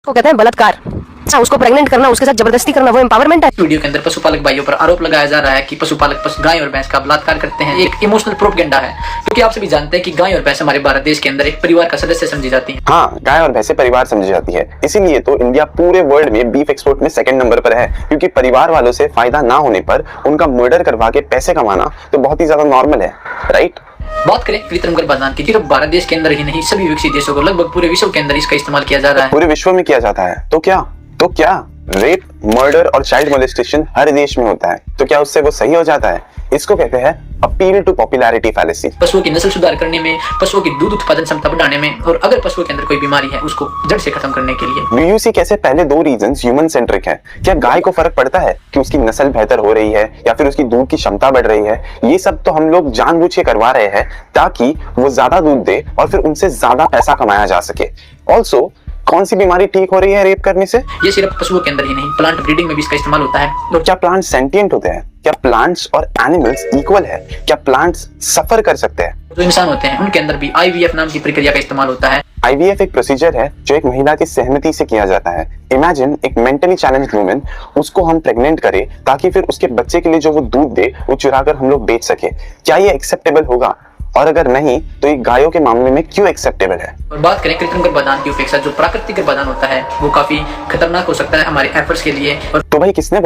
को कहते हैं बलात्कार। उसको प्रेग्नेंट करना, उसके साथ जबरदस्ती करना, वो एम्पावरमेंट है। वीडियो के अंदर पशुपालक भाइयों पर आरोप लगाया जा रहा है कि पशुपालक गाय और भैंस का बलात्कार करते हैं। एक इमोशनल प्रोपेगेंडा है, क्योंकि आप सभी जानते हैं कि गाय और भैंस हमारे भारत देश के अंदर एक परिवार का सदस्य समझी जाती है। हाँ, गाय और भैंसे परिवार समझी जाती है, इसीलिए तो इंडिया पूरे वर्ल्ड में बीफ एक्सपोर्ट में सेकंड नंबर पर है, क्योंकि परिवार वालों से फायदा ना होने पर उनका मर्डर करवा के पैसे कमाना तो बहुत ही ज्यादा नॉर्मल है, राइट। बात करें कृत्रिम गर्भाधान की, सिर्फ भारत देश के अंदर ही नहीं, सभी विकसित देशों को, लगभग पूरे विश्व के अंदर इसका इस्तेमाल किया जा रहा है। पूरे विश्व में किया जाता है, तो क्या रेप, मर्डर और चाइल्ड मोलेस्टेशन हर देश में होता है, तो क्या उससे वो सही हो जाता है? इसको कहते हैं अपील टू पॉपुलैरिटी फैलेसी। पशुओं की नस्ल सुधार करने में, पशुओं की दूध उत्पादन क्षमता बढ़ाने में, और अगर पशुओं के अंदर कोई बीमारी है उसको जड़ से खत्म करने के लिए। डू यू सी कैसे पहले दो रीजंस ह्यूमन सेंट्रिक है? क्या गाय को फर्क पड़ता है कि उसकी नस्ल बेहतर हो रही है या फिर उसकी दूध की क्षमता बढ़ रही है? ये सब तो हम लोग जानबूझ के करवा रहे हैं ताकि वो ज्यादा दूध दे और फिर उनसे ज्यादा पैसा कमाया जा सके। ऑल्सो कौन सी बीमारी ठीक हो रही है रेप करने से? ये सिर्फ पशुओं के अंदर ही नहीं, प्लांट ब्रीडिंग में भी इसका इस्तेमाल होता है। तो क्या प्लांट्स सेंटिएंट होते हैं? क्या प्लांट्स और एनिमल्स इक्वल है? क्या प्लांट्स सफर कर सकते हैं? जो इंसान होते हैं उनके अंदर भी IVF नाम की प्रक्रिया का इस्तेमाल होता है। IVF एक प्रोसीजर है जो एक महिला की सहमति से किया जाता है। इमेजिन एक मेंटली चैलेंज्ड वुमन, उसको हम प्रेग्नेंट करें ताकि फिर उसके बच्चे के लिए जो वो दूध दे वो चुराकर हम लोग बेच सके। क्या ये एक्सेप्टेबल होगा? और अगर नहीं तो ये गायों के मामले में क्यों एक्सेप्टेबल है? और बात करें कृत्रिम गर्भाधान की अपेक्षा जो प्राकृतिक गर्भाधान होता है वो काफी खतरनाक हो सकता है हमारे एफर्ट्स के लिए। और तो भाई किसने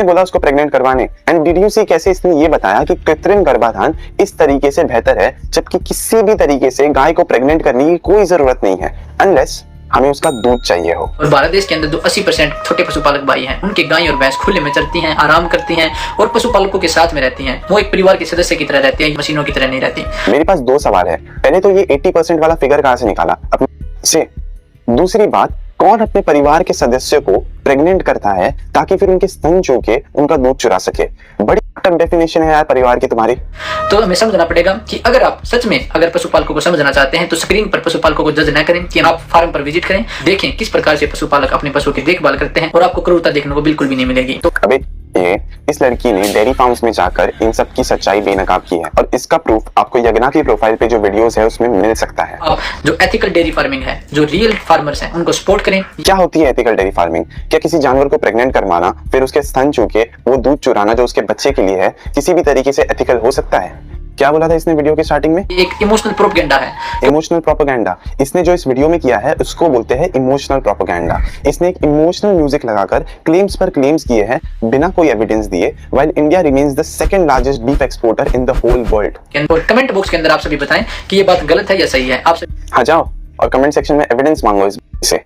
बोला उसको प्रेग्नेंट करवाने? एंड डिड यू सी कैसे इसने ये बताया कि कृत्रिम गर्भाधान इस तरीके से बेहतर है, जबकि किसी भी तरीके से गाय को प्रेग्नेंट करने की कोई जरूरत नहीं है अनलेस हमें उसका दूध चाहिए हो। और भारत देश के अंदर जो 80% छोटे पशुपालक भाई हैं, उनके गाय और भैंस खुले में चरती हैं, आराम करती हैं और पशुपालकों के साथ में रहती हैं। वो एक परिवार के सदस्य की तरह रहती हैं, मशीनों की तरह नहीं रहती। मेरे पास दो सवाल है। पहले तो ये 80% वाला फिगर कहाँ से निकाला अपने से? दूसरी बात, कौन अपने परिवार के सदस्य को प्रेग्नेंट करता है ताकि फिर उनके स्तन चूके उनका दूध चुरा सके? बड़ी डेफिनेशन है यार परिवार की तुम्हारी। तो हमें समझना पड़ेगा कि अगर आप सच में अगर पशुपालकों को समझना चाहते हैं तो स्क्रीन पर पशुपालकों को जज न करें, कि आप फार्म पर विजिट करें, देखें किस प्रकार से पशुपालक अपने पशु की देखभाल करते हैं और आपको क्रूरता देखने को बिल्कुल भी नहीं मिलेगी। तो अबे इस लड़की ने डेयरी फार्म्स में जाकर इन सब की सच्चाई बेनकाब की है और इसका प्रूफ आपको यज्ञा की प्रोफाइल पे जो वीडियोस है उसमें मिल सकता है। आप जो एथिकल डेयरी फार्मिंग है, जो रियल फार्मर्स हैं, उनको सपोर्ट करें। क्या होती है एथिकल डेयरी फार्मिंग? क्या किसी जानवर को प्रेग्नेंट करवाना फिर उसके स्तन चूके वो दूध चुराना जो उसके बच्चे के लिए है किसी भी तरीके से एथिकल हो सकता है? क्या बोला था इसने वीडियो के स्टार्टिंग में? एक इमोशनल प्रोपेगेंडा है। इमोशनल प्रोपेगेंडा इसने जो इस वीडियो में किया है उसको बोलते हैं इमोशनल प्रोपेगेंडा। इसने एक इमोशनल म्यूजिक लगाकर क्लेम्स पर क्लेम्स किए हैं बिना कोई एविडेंस दिए, while India remains the second largest beef exporter in the whole world. और कमेंट बॉक्स के अंदर आप सभी बताएं कि ये बात गलत है या सही है। आप हाँ, जाओ और कमेंट सेक्शन में एविडेंस मांगो इस से।